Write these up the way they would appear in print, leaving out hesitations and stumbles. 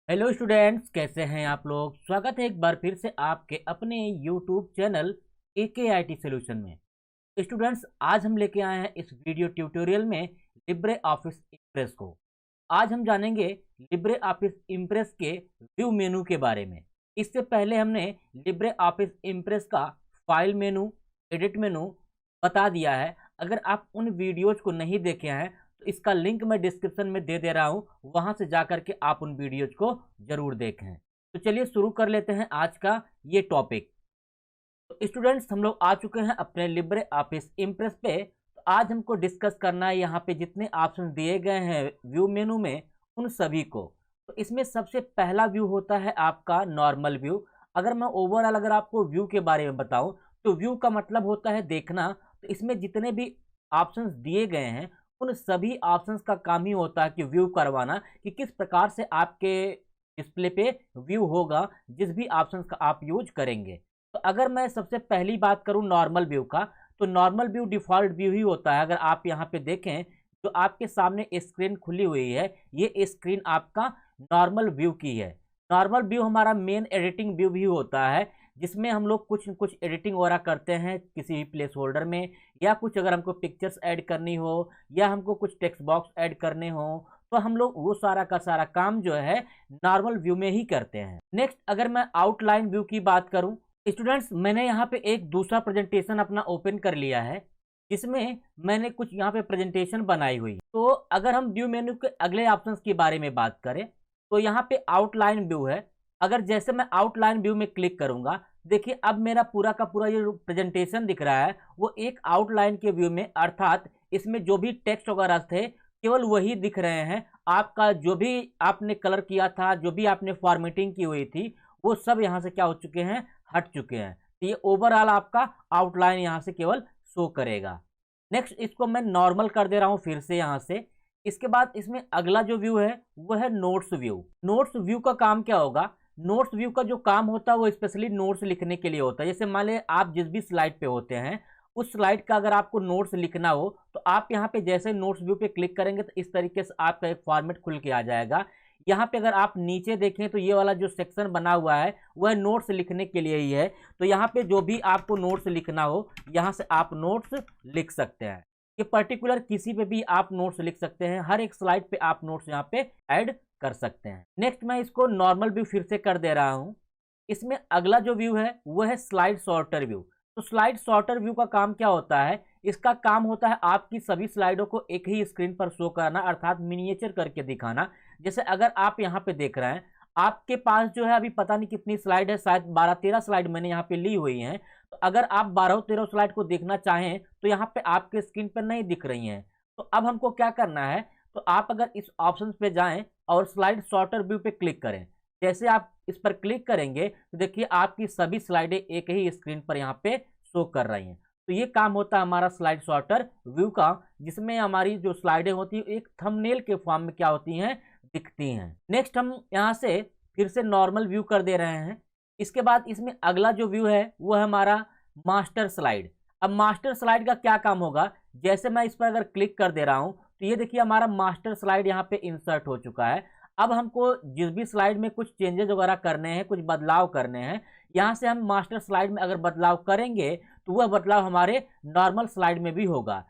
Hello students, कैसे हैं आप लोग। स्वागत है एक बार फिर से आपके अपने यूट्यूब चैनल AKIT सॉल्यूशन में। स्टूडेंट्स, आज हम लेके आए हैं इस वीडियो ट्यूटोरियल में लिब्रे ऑफिस इम्प्रेस को। आज हम जानेंगे लिब्रे ऑफिस इम्प्रेस के व्यू मेनू के बारे में। इससे पहले हमने लिब्रे ऑफिस इम्प्रेस का फाइल मेनू, एडिट मेनू बता दिया है। अगर आप उन वीडियोज को नहीं देखे हैं तो इसका लिंक मैं डिस्क्रिप्शन में दे दे रहा हूं, वहां से जाकर के आप उन वीडियोज को जरूर देखें। तो चलिए शुरू कर लेते हैं आज का ये टॉपिक। तो स्टूडेंट्स, हम लोग आ चुके हैं अपने लिब्रे ऑफिस इम्प्रेस पे। तो आज हमको डिस्कस करना है यहाँ पे जितने ऑप्शन दिए गए हैं व्यू मेनू में, उन सभी को। तो इसमें सबसे पहला व्यू होता है आपका नॉर्मल व्यू। अगर मैं ओवरऑल अगर आपको व्यू के बारे में बताऊं तो व्यू का मतलब होता है देखना। तो इसमें जितने भी ऑप्शंस दिए गए हैं उन सभी ऑप्शंस का काम ही होता है कि व्यू करवाना, कि किस प्रकार से आपके डिस्प्ले पे व्यू होगा जिस भी ऑप्शंस का आप यूज करेंगे। तो अगर मैं सबसे पहली बात करूं नॉर्मल व्यू का, तो नॉर्मल व्यू डिफ़ॉल्ट व्यू ही होता है। अगर आप यहाँ पे देखें तो आपके सामने स्क्रीन खुली हुई है, ये स्क्रीन आपका नॉर्मल व्यू की है। नॉर्मल व्यू हमारा मेन एडिटिंग व्यू भी होता है, जिसमें हम लोग कुछ न कुछ एडिटिंग वगैरह करते हैं किसी भी प्लेस होल्डर में, या कुछ अगर हमको पिक्चर्स ऐड करनी हो या हमको कुछ टेक्स्ट बॉक्स ऐड करने हो, तो हम लोग वो सारा का सारा काम जो है नॉर्मल व्यू में ही करते हैं। नेक्स्ट, अगर मैं आउटलाइन व्यू की बात करूं, स्टूडेंट्स मैंने यहाँ पे एक दूसरा प्रेजेंटेशन अपना ओपन कर लिया है, जिसमें मैंने कुछ यहाँ पे प्रेजेंटेशन बनाई हुई है। तो अगर हम व्यू मेन्यू के अगले ऑप्शंस के बारे में बात करें तो यहाँ पे आउटलाइन व्यू है। अगर जैसे मैं आउटलाइन व्यू में क्लिक करूंगा, देखिए अब मेरा पूरा का पूरा ये प्रेजेंटेशन दिख रहा है वो एक आउटलाइन के व्यू में, अर्थात इसमें जो भी टेक्स्ट वगैरह थे केवल वही दिख रहे हैं। आपका जो भी आपने कलर किया था, जो भी आपने फॉर्मेटिंग की हुई थी, वो सब यहाँ से क्या हो चुके हैं, हट चुके हैं। तो ये ओवरऑल आपका आउटलाइन यहाँ से केवल शो करेगा। नेक्स्ट, इसको मैं नॉर्मल कर दे रहा हूँ फिर से यहाँ से। इसके बाद इसमें अगला जो व्यू है वो है नोट्स व्यू। नोट्स व्यू का काम क्या होगा, नोट्स व्यू का जो काम होता है वो स्पेशली नोट्स लिखने के लिए होता है। जैसे मान लें आप जिस भी स्लाइड पे होते हैं उस स्लाइड का अगर आपको नोट्स लिखना हो तो आप यहाँ पे जैसे नोट्स व्यू पे क्लिक करेंगे तो इस तरीके से आपका एक फॉर्मेट खुल के आ जाएगा। यहाँ पे अगर आप नीचे देखें तो ये वाला जो सेक्शन बना हुआ है वह नोट्स लिखने के लिए ही है। तो यहाँ पे जो भी आपको नोट्स लिखना हो यहाँ से आप नोट्स लिख सकते हैं। ये पर्टिकुलर किसी पे भी आप नोट्स लिख सकते हैं, हर एक स्लाइड पे आप नोट्स यहाँ पे ऐड कर सकते हैं। नेक्स्ट, मैं इसको नॉर्मल व्यू फिर से कर दे रहा हूँ। इसमें अगला जो व्यू है वो है स्लाइड सॉर्टर व्यू। तो स्लाइड सॉर्टर व्यू का काम क्या होता है, इसका काम होता है आपकी सभी स्लाइडों को एक ही स्क्रीन पर शो कराना, अर्थात मिनिएचर करके दिखाना। जैसे अगर आप यहाँ पे देख रहे हैं, आपके पास जो है अभी पता नहीं कितनी स्लाइड है, शायद 12-13 स्लाइड मैंने यहाँ पे ली हुई हैं। तो अगर आप 12-13 स्लाइड को देखना चाहें तो यहाँ पे आपके स्क्रीन पर नहीं दिख रही हैं। तो अब हमको क्या करना है, तो आप अगर इस ऑप्शन पे जाएं और स्लाइड सॉर्टर व्यू पे क्लिक करें। जैसे आप इस पर क्लिक करेंगे तो देखिए आपकी सभी स्लाइडें एक ही स्क्रीन पर यहाँ पे शो कर रही हैं। तो ये काम होता है हमारा स्लाइड सॉर्टर व्यू का, जिसमें हमारी जो स्लाइडें होती हैं एक थंबनेल के फॉर्म में क्या होती हैं, दिखती हैं। नेक्स्ट, हम यहाँ से फिर से नॉर्मल व्यू कर दे रहे हैं। इसके बाद इसमें अगला जो व्यू है वो है हमारा मास्टर स्लाइड। अब मास्टर स्लाइड का क्या काम होगा, जैसे मैं इस पर अगर क्लिक कर दे रहा हूँ तो ये देखिए हमारा मास्टर स्लाइड यहाँ पे इंसर्ट हो चुका है। अब हमको जिस भी स्लाइड में कुछ चेंजेस वगैरह करने हैं, कुछ बदलाव करने हैं, यहाँ से हम मास्टर स्लाइड में अगर बदलाव करेंगे तो वह बदलाव हमारे नॉर्मल स्लाइड में भी होगा।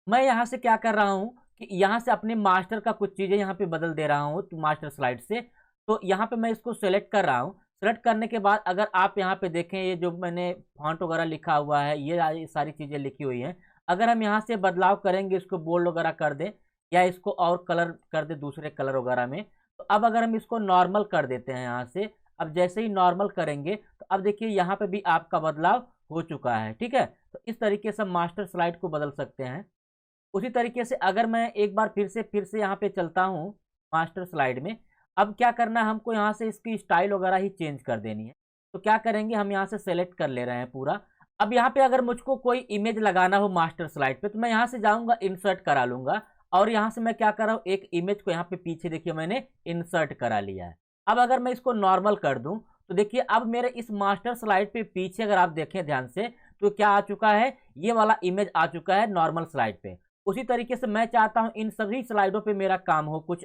मैं यहाँ से क्या कर रहा हूँ कि यहाँ से अपने मास्टर का कुछ चीज़ें यहाँ पे बदल दे रहा हूँ तो मास्टर स्लाइड से। तो यहाँ पे मैं इसको सेलेक्ट कर रहा हूँ। सेलेक्ट करने के बाद अगर आप यहाँ पे देखें, ये जो मैंने फॉन्ट वगैरह लिखा हुआ है, ये सारी चीज़ें लिखी हुई हैं। अगर हम यहाँ से बदलाव करेंगे, इसको बोल्ड वगैरह कर दें या इसको और कलर कर दें दूसरे कलर वगैरह में, तो अब अगर हम इसको नॉर्मल कर देते हैं यहाँ से, अब जैसे ही नॉर्मल करेंगे तो अब देखिए यहाँ पे भी आपका बदलाव हो चुका है। ठीक है, तो इस तरीके से मास्टर स्लाइड को बदल सकते हैं। उसी तरीके से अगर मैं एक बार फिर से यहाँ पे चलता हूँ मास्टर स्लाइड में, अब क्या करना है, हमको यहाँ से इसकी स्टाइल वगैरह ही चेंज कर देनी है। तो क्या करेंगे, हम यहाँ से सेलेक्ट कर ले रहे हैं पूरा। अब यहाँ पे अगर मुझको कोई इमेज लगाना हो मास्टर स्लाइड पे तो मैं यहाँ से जाऊँगा, इंसर्ट करा लूँगा, और यहाँ से मैं क्या कर रहा हूँ, एक इमेज को यहाँ पे पीछे देखिए मैंने इंसर्ट करा लिया है। अब अगर मैं इसको नॉर्मल कर दूँ तो देखिए अब मेरे इस मास्टर स्लाइड पे पीछे अगर आप देखें ध्यान से तो क्या आ चुका है, ये वाला इमेज आ चुका है नॉर्मल स्लाइड पे। उसी तरीके से मैं चाहता हूं इन सभी स्लाइडों पे मेरा काम हो कुछ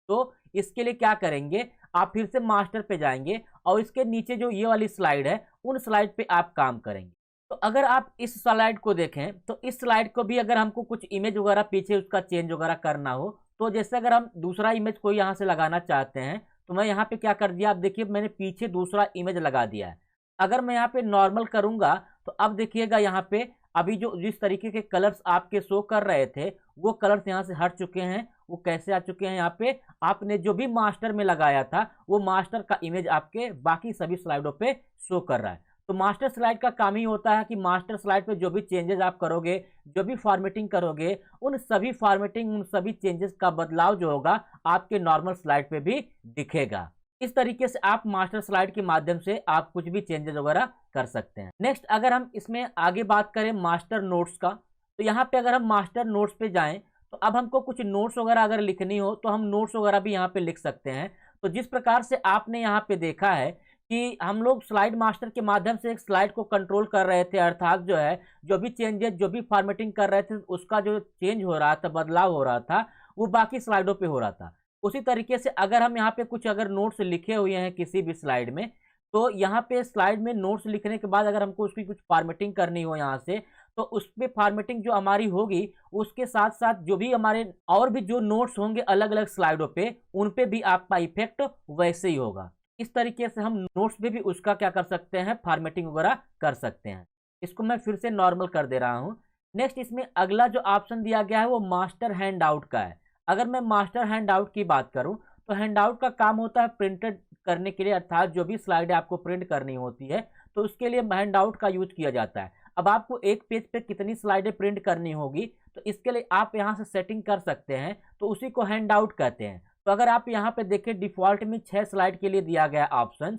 तो इसके लिए क्या करेंगे, आप फिर से मास्टर पे जाएंगे और इसके नीचे जो ये वाली स्लाइड है उन स्लाइड पे आप काम करेंगे। तो अगर आप इस स्लाइड को देखें तो इस स्लाइड को भी अगर हमको कुछ इमेज वगैरह पीछे उसका चेंज वगैरह करना हो, तो जैसे अगर हम दूसरा इमेज कोई यहाँ से लगाना चाहते हैं तो मैं यहाँ पे क्या कर दिया, आप देखिए मैंने पीछे दूसरा इमेज लगा दिया है। अगर मैं यहाँ पे नॉर्मल करूंगा तो अब देखिएगा यहाँ पे अभी जो जिस तरीके के कलर्स आपके शो कर रहे थे वो कलर्स यहाँ से हट चुके हैं। वो कैसे आ चुके हैं, यहाँ पे आपने जो भी मास्टर में लगाया था वो मास्टर का इमेज आपके बाकी सभी स्लाइडों पे शो कर रहा है। तो मास्टर स्लाइड का काम ही होता है कि मास्टर स्लाइड पे जो भी चेंजेस आप करोगे, जो भी फॉर्मेटिंग करोगे, उन सभी फॉर्मेटिंग, उन सभी चेंजेस का बदलाव जो होगा आपके नॉर्मल स्लाइड पे भी दिखेगा। इस तरीके से आप मास्टर स्लाइड के माध्यम से आप कुछ भी चेंजेस वगैरह कर सकते हैं। नेक्स्ट अगर हम इसमें आगे बात करें मास्टर नोट्स का, तो यहाँ पे अगर हम मास्टर नोट्स पे जाएं तो अब हमको कुछ नोट्स वगैरह अगर लिखनी हो तो हम नोट्स वगैरह भी यहाँ पे लिख सकते हैं। तो जिस प्रकार से आपने यहाँ पे देखा है कि हम लोग स्लाइड मास्टर के माध्यम से एक स्लाइड को कंट्रोल कर रहे थे, अर्थात जो है जो भी चेंजेस, जो भी फॉर्मेटिंग कर रहे थे उसका जो चेंज हो रहा था, बदलाव हो रहा था, वो बाकी स्लाइडों पे हो रहा था। उसी तरीके से अगर हम यहाँ पे कुछ अगर नोट्स लिखे हुए हैं किसी भी स्लाइड में, तो यहाँ पे स्लाइड में नोट्स लिखने के बाद अगर हमको उसकी कुछ फॉर्मेटिंग करनी हो यहाँ से, तो उस पर फॉर्मेटिंग जो हमारी होगी उसके साथ साथ जो भी हमारे और भी जो नोट्स होंगे अलग अलग स्लाइडों पे, उन पे भी आपका इफेक्ट वैसे ही होगा। इस तरीके से हम नोट्स पे भी उसका क्या कर सकते हैं, फॉर्मेटिंग वगैरह कर सकते हैं। इसको मैं फिर से नॉर्मल कर दे रहा हूँ। नेक्स्ट इसमें अगला जो ऑप्शन दिया गया है वो मास्टर हैंड आउट का है। अगर मैं मास्टर हैंड आउट की बात करूं तो हैंड आउट का काम होता है प्रिंटेड करने के लिए, अर्थात जो भी स्लाइड आपको प्रिंट करनी होती है तो उसके लिए हैंड आउट का यूज किया जाता है। अब आपको एक पेज पे कितनी स्लाइडें प्रिंट करनी होगी तो इसके लिए आप यहाँ से सेटिंग कर सकते हैं, तो उसी को हैंड आउट कहते हैं। तो अगर आप यहाँ पे देखें डिफॉल्ट में 6 स्लाइड के लिए दिया गया ऑप्शन,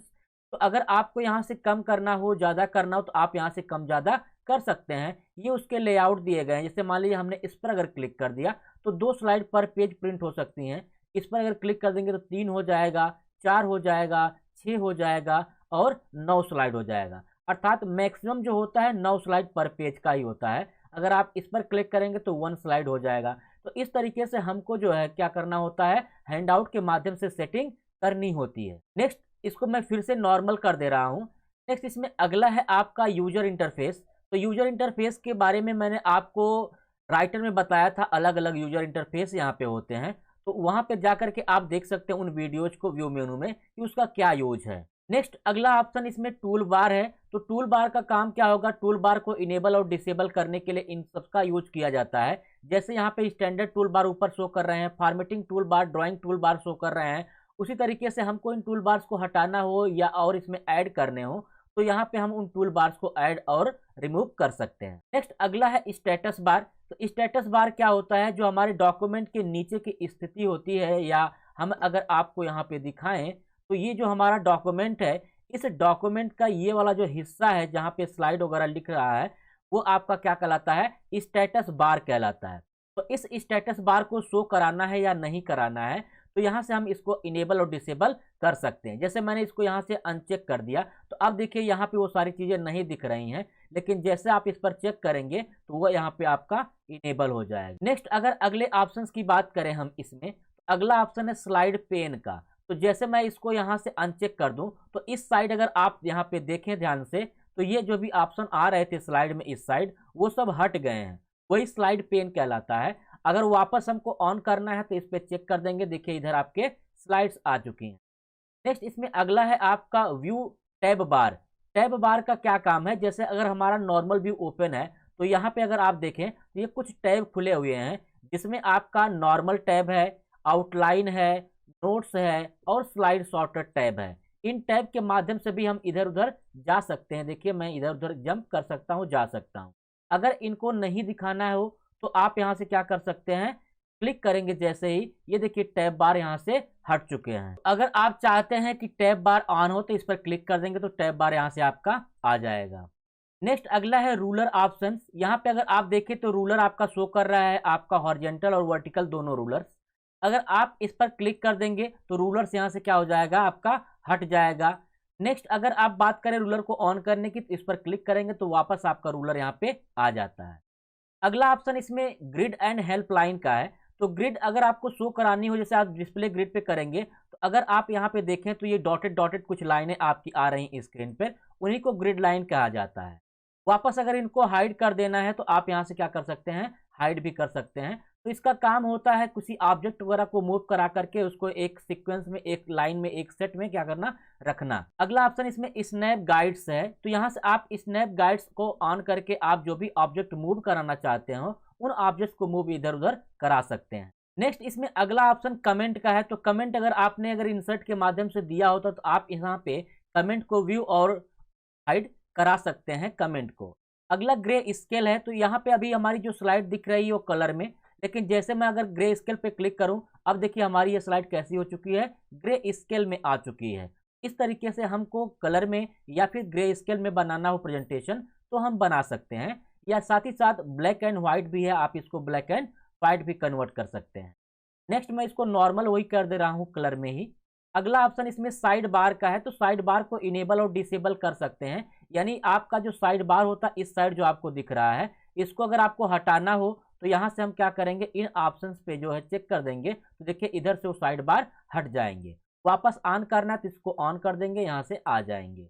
तो अगर आपको यहाँ से कम करना हो, ज़्यादा करना हो तो आप यहाँ से कम ज़्यादा कर सकते हैं। ये उसके लेआउट दिए गए हैं। जैसे मान लीजिए हमने इस पर अगर क्लिक कर दिया तो 2 स्लाइड पर पेज प्रिंट हो सकती हैं। इस पर अगर क्लिक कर देंगे तो 3 हो जाएगा, 4 हो जाएगा, 6 हो जाएगा और 9 स्लाइड हो जाएगा। अर्थात मैक्सिमम जो होता है 9 स्लाइड पर पेज का ही होता है। अगर आप इस पर क्लिक करेंगे तो 1 स्लाइड हो जाएगा। तो इस तरीके से हमको जो है क्या करना होता है, हैंड आउट के माध्यम से सेटिंग करनी होती है। नेक्स्ट इसको मैं फिर से नॉर्मल कर दे रहा हूँ। नेक्स्ट इसमें अगला है आपका यूजर इंटरफेस। तो यूजर इंटरफेस के बारे में मैंने आपको राइटर में बताया था, अलग अलग यूजर इंटरफेस यहाँ पे होते हैं। तो वहाँ पे जा करके आप देख सकते हैं उन वीडियोज को व्यू मेनू में कि उसका क्या यूज है। नेक्स्ट अगला ऑप्शन इसमें टूल बार है। तो टूल बार का काम क्या होगा, टूल बार को इनेबल और डिसेबल करने के लिए इन सब का यूज किया जाता है। जैसे यहाँ पे स्टैंडर्ड टूल बार ऊपर शो कर रहे हैं, formatting tool bar, drawing tool bar show कर रहे हैं, उसी तरीके से हमको इन टूल बार्स को हटाना हो या और इसमें ऐड करने हो तो यहाँ पे हम उन टूल बार्स को ऐड और रिमूव कर सकते हैं। नेक्स्ट अगला है स्टेटस बार। तो स्टेटस बार क्या होता है, जो हमारे डॉक्यूमेंट के नीचे की स्थिति होती है, या हम अगर आपको यहाँ पे दिखाएं तो ये जो हमारा डॉक्यूमेंट है, इस डॉक्यूमेंट का ये वाला जो हिस्सा है जहाँ पे स्लाइड वगैरह लिख रहा है वो आपका क्या कहलाता है, स्टेटस बार कहलाता है। तो इस स्टेटस बार को शो कराना है या नहीं कराना है तो यहाँ से हम इसको इनेबल और डिसेबल कर सकते हैं। जैसे मैंने इसको यहाँ से अनचेक कर दिया तो अब देखिए यहाँ पे वो सारी चीज़ें नहीं दिख रही हैं, लेकिन जैसे आप इस पर चेक करेंगे तो वो यहाँ पे आपका इनेबल हो जाएगा। नेक्स्ट अगर अगले ऑप्शंस की बात करें हम इसमें, तो अगला ऑप्शन है स्लाइड पेन का। तो जैसे मैं इसको यहाँ से अनचेक कर दूँ तो इस साइड अगर आप यहाँ पे देखें ध्यान से तो ये जो भी ऑप्शन आ रहे थे स्लाइड में इस साइड, वो सब हट गए हैं, वही स्लाइड पेन कहलाता है। अगर वापस हमको ऑन करना है तो इस पर चेक कर देंगे, देखिए इधर आपके स्लाइड्स आ चुकी हैं। नेक्स्ट इसमें अगला है आपका व्यू टैब बार। टैब बार का क्या काम है, जैसे अगर हमारा नॉर्मल व्यू ओपन है तो यहाँ पे अगर आप देखें तो ये कुछ टैब खुले हुए हैं, जिसमें आपका नॉर्मल टैब है, आउटलाइन है, नोट्स है और स्लाइड शॉर्टर टैब है। इन टैब के माध्यम से भी हम इधर उधर जा सकते हैं। देखिए मैं इधर उधर जंप कर सकता हूँ, जा सकता हूँ। अगर इनको नहीं दिखाना हो तो आप यहाँ से क्या कर सकते हैं, क्लिक करेंगे जैसे ही, ये देखिए टैब बार यहाँ से हट चुके हैं। अगर आप चाहते हैं कि टैब बार ऑन हो तो इस पर क्लिक कर देंगे तो टैब बार यहाँ से आपका आ जाएगा। नेक्स्ट अगला है रूलर ऑप्शंस। यहाँ पे अगर आप देखें तो रूलर आपका शो कर रहा है, आपका हॉरिजॉन्टल और वर्टिकल दोनों रूलर्स। अगर आप इस पर क्लिक कर देंगे तो रूलर्स यहाँ से क्या हो जाएगा, आपका हट जाएगा। नेक्स्ट अगर आप बात करें रूलर को ऑन करने की तो इस पर क्लिक करेंगे तो वापस आपका रूलर यहाँ पे आ जाता है। अगला ऑप्शन इसमें ग्रिड एंड हेल्पलाइन का है। तो ग्रिड अगर आपको शो करानी हो, जैसे आप डिस्प्ले ग्रिड पे करेंगे, तो अगर आप यहाँ पे देखें तो ये डॉटेड डॉटेड कुछ लाइनें आपकी आ रही हैं स्क्रीन पर, उन्हीं को ग्रिड लाइन कहा जाता है। वापस अगर इनको हाइड कर देना है तो आप यहाँ से क्या कर सकते हैं, हाइड भी कर सकते हैं। तो इसका काम होता है किसी ऑब्जेक्ट वगैरह को मूव करा करके उसको एक सीक्वेंस में, एक लाइन में, एक सेट में क्या करना, रखना। अगला ऑप्शन इसमें स्नैप गाइड्स है। तो यहाँ से आप स्नैप गाइड्स को ऑन करके आप जो भी ऑब्जेक्ट मूव कराना चाहते हो उन ऑब्जेक्ट को मूव इधर उधर करा सकते हैं। नेक्स्ट इसमें अगला ऑप्शन कमेंट का है। तो कमेंट अगर आपने इंसर्ट के माध्यम से दिया होता तो आप यहाँ पे कमेंट को व्यू और हाइड करा सकते हैं कमेंट को। अगला ग्रे स्केल है। तो यहाँ पे अभी हमारी जो स्लाइड दिख रही है वो कलर में, लेकिन जैसे मैं अगर ग्रे स्केल पे क्लिक करूं, अब देखिए हमारी ये स्लाइड कैसी हो चुकी है, ग्रे स्केल में आ चुकी है। इस तरीके से हमको कलर में या फिर ग्रे स्केल में बनाना हो प्रेजेंटेशन तो हम बना सकते हैं, या साथ ही साथ ब्लैक एंड व्हाइट भी है, आप इसको ब्लैक एंड व्हाइट भी कन्वर्ट कर सकते हैं। नेक्स्ट मैं इसको नॉर्मल वही कर दे रहा हूँ कलर में ही। अगला ऑप्शन इसमें साइड बार का है। तो साइड बार को इनेबल और डिसेबल कर सकते हैं, यानी आपका जो साइड बार होता है इस साइड जो आपको दिख रहा है, इसको अगर आपको हटाना हो तो यहाँ से हम क्या करेंगे, इन ऑप्शंस पे जो है चेक कर देंगे, तो देखिए इधर से वो साइड बार हट जाएंगे। वापस ऑन करना है तो इसको ऑन कर देंगे, यहाँ से आ जाएंगे।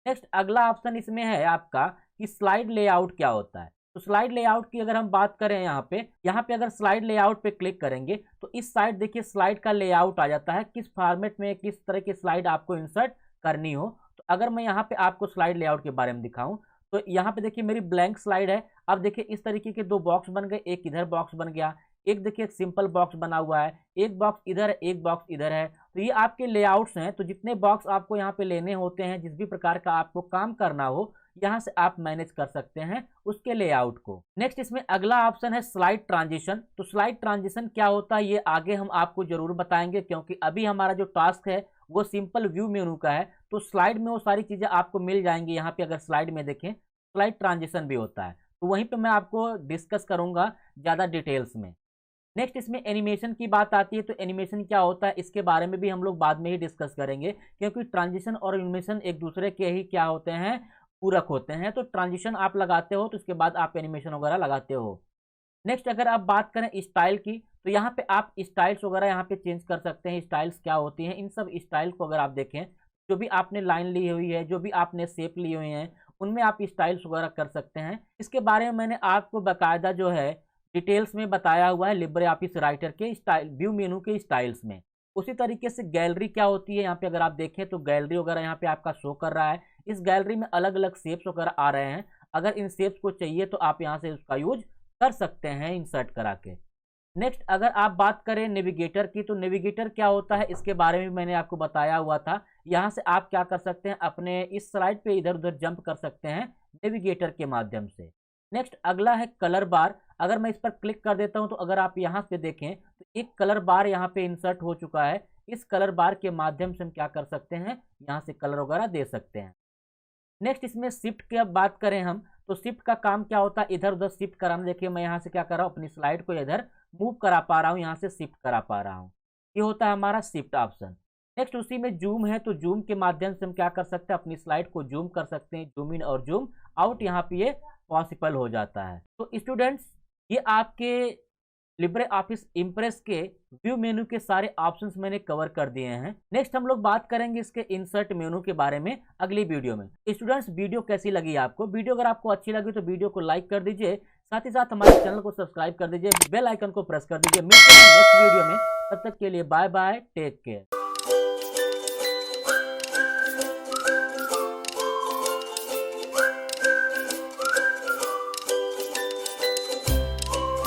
नेक्स्ट अगला ऑप्शन इसमें है आपका कि स्लाइड लेआउट क्या होता है। तो स्लाइड लेआउट की अगर हम बात करें यहाँ पे अगर स्लाइड लेआउट पे क्लिक करेंगे तो इस साइड देखिए स्लाइड का लेआउट आ जाता है, किस फॉर्मेट में किस तरह की स्लाइड आपको इंसर्ट करनी हो। तो अगर मैं यहाँ पे आपको स्लाइड लेआउट के बारे में दिखाऊं तो यहाँ पे देखिए मेरी ब्लैंक स्लाइड है। अब देखिए इस तरीके के दो बॉक्स बन गए, एक इधर बॉक्स बन गया, एक देखिए एक सिंपल बॉक्स बना हुआ है, एक बॉक्स इधर है, एक बॉक्स इधर है। तो ये आपके लेआउट्स हैं। तो जितने बॉक्स आपको यहाँ पे लेने होते हैं, जिस भी प्रकार का आपको काम करना हो, यहाँ से आप मैनेज कर सकते हैं उसके लेआउट को। नेक्स्ट इसमें अगला ऑप्शन है स्लाइड ट्रांजिशन। तो स्लाइड ट्रांजिशन क्या होता है ये आगे हम आपको जरूर बताएंगे, क्योंकि अभी हमारा जो टास्क है वो सिंपल व्यू मेनू का है। तो स्लाइड में वो सारी चीजें आपको मिल जाएंगी। यहाँ पे अगर स्लाइड में देखें स्लाइड ट्रांजिशन भी होता है, तो वहीं पे मैं आपको डिस्कस करूंगा ज़्यादा डिटेल्स में। नेक्स्ट इसमें एनिमेशन की बात आती है। तो एनिमेशन क्या होता है इसके बारे में भी हम लोग बाद में ही डिस्कस करेंगे, क्योंकि ट्रांजिशन और एनिमेशन एक दूसरे के ही क्या होते हैं, पूरक होते हैं। तो ट्रांजिशन आप लगाते हो तो उसके बाद आप एनिमेशन वगैरह लगाते हो। नेक्स्ट अगर आप बात करें स्टाइल की, तो यहाँ पे आप स्टाइल्स वगैरह यहाँ पे चेंज कर सकते हैं। स्टाइल्स क्या होती हैं, इन सब स्टाइल को अगर आप देखें, जो भी आपने लाइन ली हुई है, जो भी आपने शेप ली हुई है, उनमें आप स्टाइल्स वगैरह कर सकते हैं। इसके बारे में मैंने आपको बाकायदा जो है डिटेल्स में बताया हुआ है लिब्रे ऑफिस राइटर के स्टाइल व्यू मेनू के स्टाइल्स में। उसी तरीके से गैलरी क्या होती है, यहाँ पे अगर आप देखें तो गैलरी वगैरह यहाँ पे आपका शो कर रहा है। इस गैलरी में अलग अलग शेप्स वगैरह आ रहे हैं। अगर इन शेप्स को चाहिए तो आप यहाँ से उसका यूज कर सकते हैं इंसर्ट करा के। नेक्स्ट अगर आप बात करें नेविगेटर की, तो नेविगेटर क्या होता है इसके बारे में मैंने आपको बताया हुआ था। यहाँ से आप क्या कर सकते हैं, अपने इस स्लाइड पे इधर उधर जंप कर सकते हैं नेविगेटर के माध्यम से। नेक्स्ट अगला है कलर बार। अगर मैं इस पर क्लिक कर देता हूँ तो अगर आप यहाँ पे देखें तो एक कलर बार यहाँ पे इंसर्ट हो चुका है। इस कलर बार के माध्यम से हम क्या कर सकते हैं, यहाँ से कलर वगैरह दे सकते हैं। नेक्स्ट इसमें शिफ्ट की अब बात करें हम, तो शिफ्ट का काम क्या होता है, इधर उधर शिफ्ट कराना। देखिए मैं यहाँ से क्या कर रहा हूँ, अपनी स्लाइड को इधर मूव करा पा रहा हूँ, यहाँ से शिफ्ट करा पा रहा हूँ। ये होता है हमारा शिफ्ट ऑप्शन। नेक्स्ट उसी में जूम है। तो जूम के माध्यम से हम क्या कर सकते हैं, अपनी स्लाइड को जूम कर सकते हैं। जूम इन और जूम आउट यहाँ पे ये पॉसिबल हो जाता है। तो स्टूडेंट्स ये आपके लिब्रे ऑफिस इम्प्रेस के व्यू मेनू के सारे ऑप्शंस मैंने कवर कर दिए हैं। नेक्स्ट हम लोग बात करेंगे इसके इंसर्ट मेनू के बारे में अगली वीडियो में। स्टूडेंट्स वीडियो कैसी लगी आपको, वीडियो अगर आपको अच्छी लगी तो वीडियो को लाइक कर दीजिए, साथ ही साथ हमारे चैनल को सब्सक्राइब कर दीजिए, बेल आइकन को प्रेस कर दीजिए। मिलते हैं नेक्स्ट वीडियो में, तब तक के लिए बाय बाय, टेक केयर।